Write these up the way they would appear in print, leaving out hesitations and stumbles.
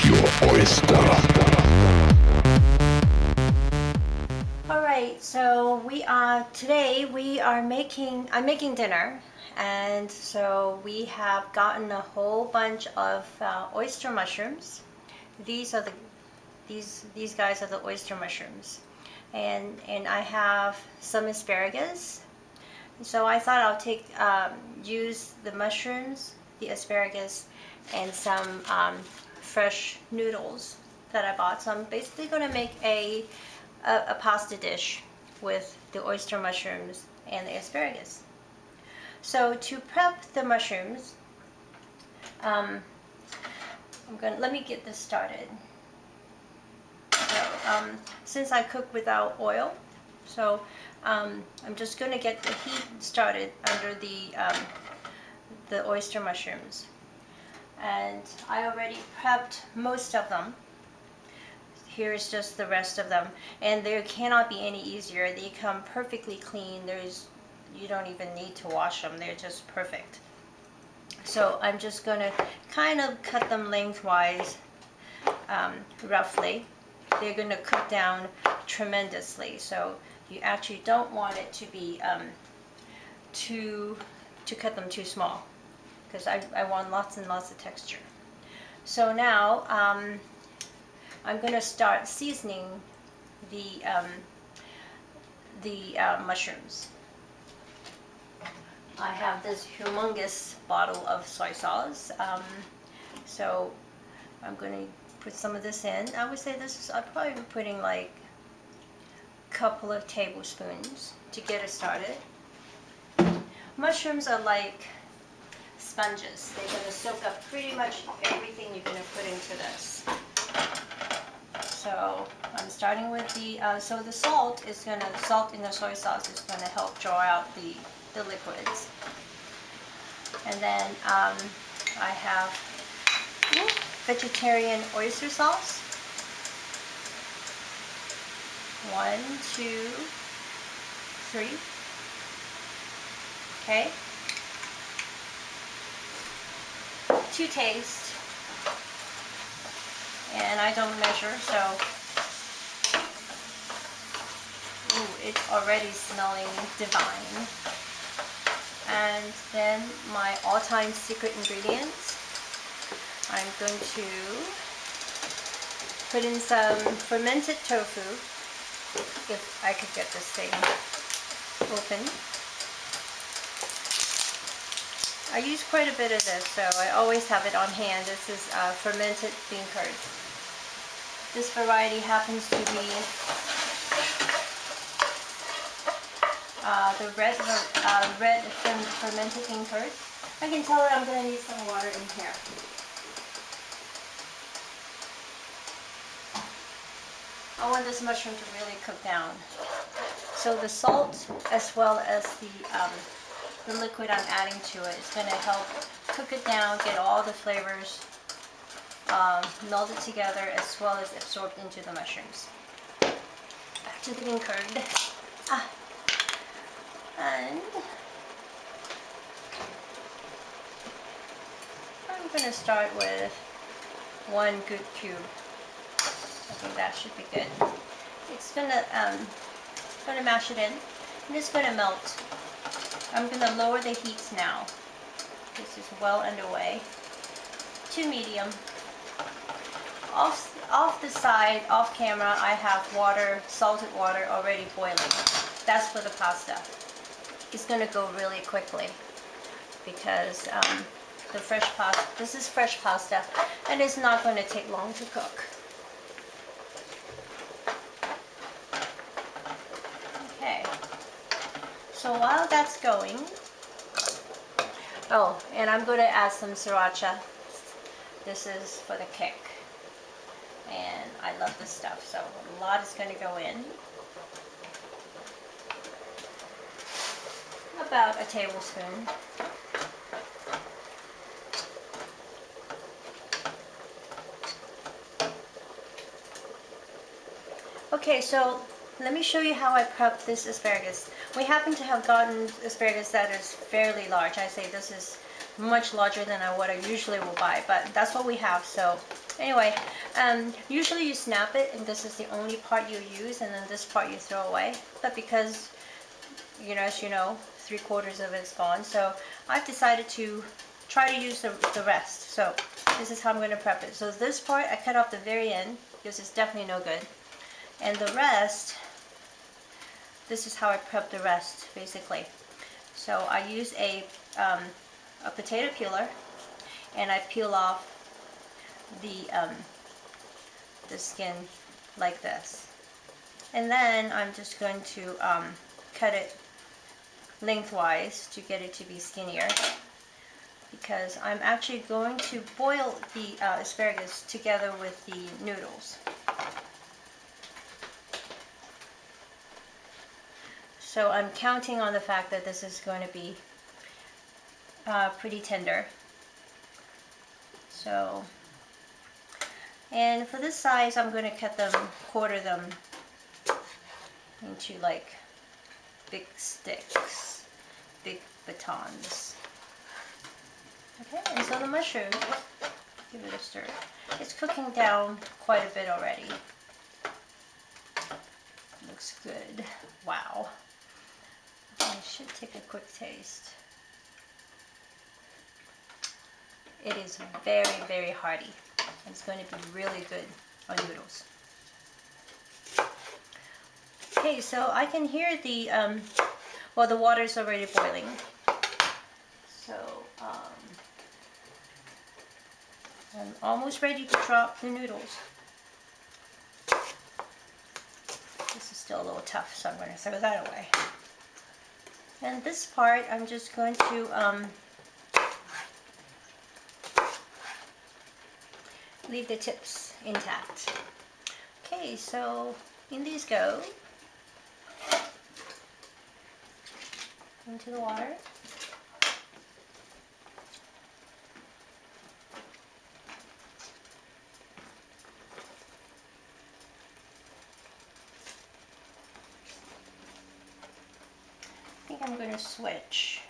your oyster. Alright, so I'm making dinner, and so we have gotten a whole bunch of oyster mushrooms. These guys are the oyster mushrooms, and I have some asparagus. So I thought I'll use the mushrooms, the asparagus, and some fresh noodles that I bought. So I'm basically going to make a pasta dish with the oyster mushrooms and the asparagus. So to prep the mushrooms, let me get this started. So since I cook without oil, so I'm just going to get the heat started under the oyster mushrooms, and I already prepped most of them. Here's just the rest of them, and there cannot be any easier. They come perfectly clean. You don't even need to wash them. They're just perfect. So I'm just going to kind of cut them lengthwise, roughly. They're going to cook down tremendously, so you actually don't want it to be to cut them too small, because I want lots and lots of texture. So now I'm going to start seasoning the mushrooms. I have this humongous bottle of soy sauce, so I'm going to put some of this in. I would say I'll probably be putting like a couple of tablespoons to get it started. Mushrooms are like sponges. They're going to soak up pretty much everything you're going to put into this. So I'm starting with so the salt in the soy sauce is going to help draw out the liquids. And then I have vegetarian oyster sauce. 1, 2, 3. Okay. To taste. And I don't measure, so it's already smelling divine. And then my all-time secret ingredients. I'm going to put in some fermented tofu, if I could get this thing open. I use quite a bit of this, so I always have it on hand. This is fermented bean curd. This variety happens to be the red fermented bean curd. I can tell that I'm going to need some water in here. I want this mushroom to really cook down. So the salt, as well as the liquid I'm adding to it, is going to help cook it down, get all the flavors melted together, as well as absorbed into the mushrooms. Back to the bean curd. And I'm going to start with 1 good cube. I think that should be good. It's going to mash it in, and it's going to melt. I'm going to lower the heat now. This is well underway. To medium. Off the side, off camera, I have water, salted water already boiling. That's for the pasta. It's going to go really quickly because this is fresh pasta, and it's not going to take long to cook. Okay. So while that's going, and I'm going to add some sriracha. This is for the kick. And I love this stuff, so a lot is going to go in. About a tablespoon. Okay, so let me show you how I prep this asparagus. We happen to have gotten asparagus that is fairly large. I say this is much larger than what I usually will buy, but that's what we have. So anyway, usually you snap it and this is the only part you use, and then this part you throw away. But because, you know, as you know, 3/4 of it's gone, so I've decided to try to use the rest. So this is how I'm going to prep it. So this part I cut off the very end because it's definitely no good, and the rest, this is how I prep the rest basically. So I use a potato peeler, and I peel off the skin like this, and then I'm just going to cut it lengthwise to get it to be skinnier, because I'm actually going to boil the asparagus together with the noodles. So I'm counting on the fact that this is going to be pretty tender. So, and for this size, I'm going to quarter them into like big sticks, big batons. Okay, and so the mushroom, give it a stir. It's cooking down quite a bit already. Looks good. Wow. I should take a quick taste. It is very, very hearty. It's going to be really good on noodles. Okay, so I can hear the, well, the water's already boiling. So, I'm almost ready to drop the noodles. This is still a little tough, so I'm going to throw that away. And this part, I'm just going to leave the tips intact. Okay, so in these go into the water. I think I'm going to switch.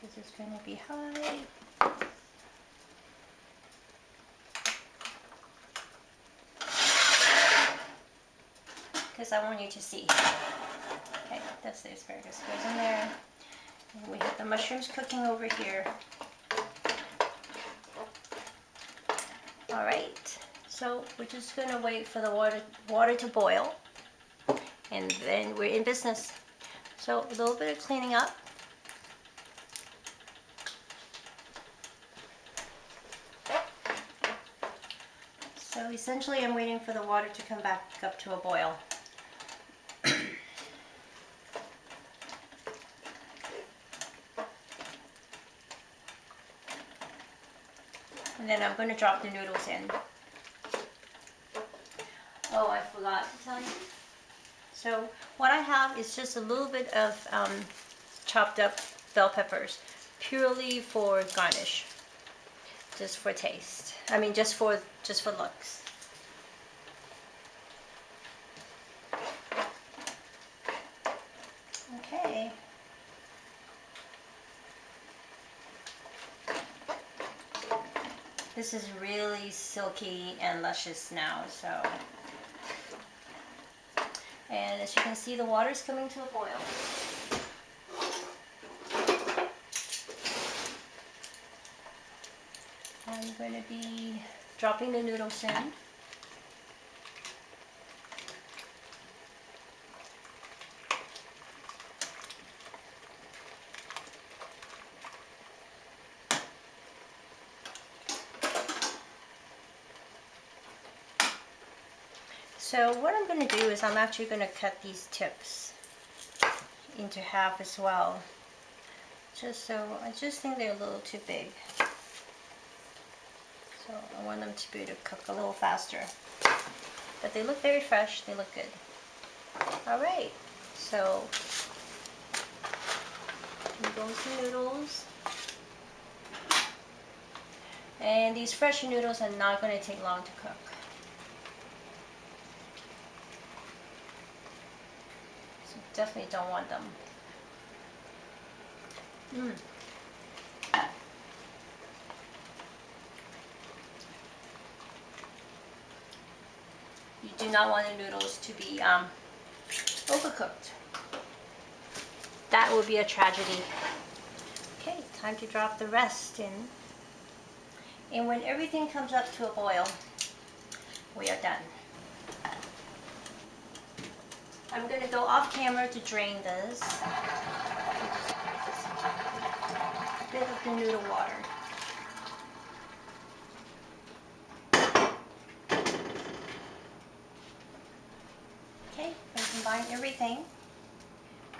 This is going to be high. Because I want you to see. Okay, that's the asparagus goes in there. And we have the mushrooms cooking over here. Alright, so we're just going to wait for the water to boil, and then we're in business. So a little bit of cleaning up. So essentially I'm waiting for the water to come back up to a boil. And then I'm going to drop the noodles in. Oh, I forgot to tell you. So what I have is just a little bit of chopped up bell peppers, purely for garnish, just for taste. I mean, just for looks. Okay. This is really silky and luscious now, so. And as you can see, the water is coming to a boil. I'm going to be dropping the noodles in. So what I'm going to do is I'm actually going to cut these tips into half as well. I just think they're a little too big. So I want them to be able to cook a little faster. But they look very fresh, they look good. Alright, so here goes the noodles. And these fresh noodles are not going to take long to cook. Definitely don't want them. do not want the noodles to be overcooked. That would be a tragedy. Okay, time to drop the rest in. And when everything comes up to a boil, we are done. I'm going to go off camera to drain this. A bit of the noodle water. Okay, and combine everything.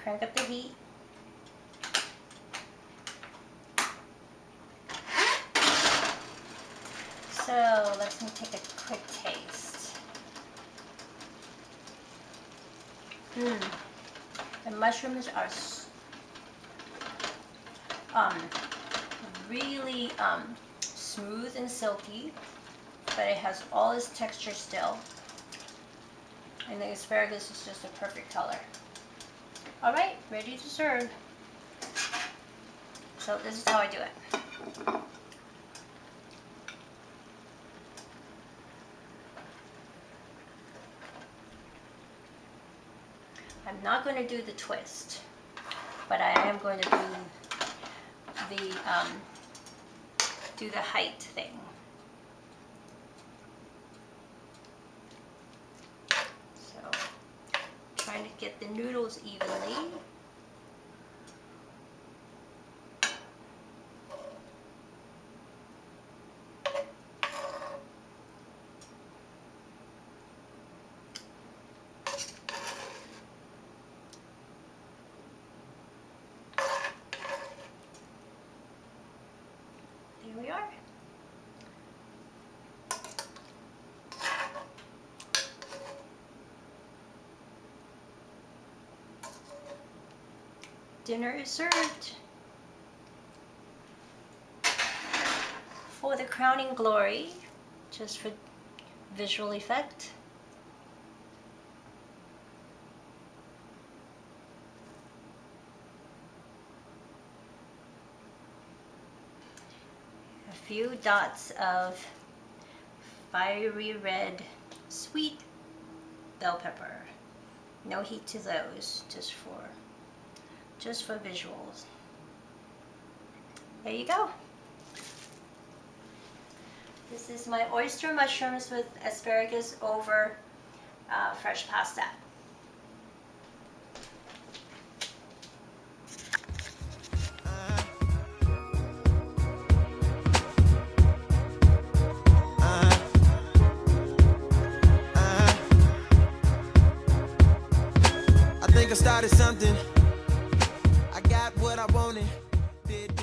Crank up the heat. So let's take a quick taste. The mushrooms are really smooth and silky, but it has all its texture still. And the asparagus is just a perfect color. All right, ready to serve. So this is how I do it. I'm not going to do the twist, but I am going to do the height thing. So, trying to get the noodles evenly. Here we are. Dinner is served. For the crowning glory, just for visual effect, a few dots of fiery red sweet bell pepper. No heat to those, just for visuals. There you go. This is my oyster mushrooms with asparagus over fresh pasta. I think I started something. I got what I wanted. Did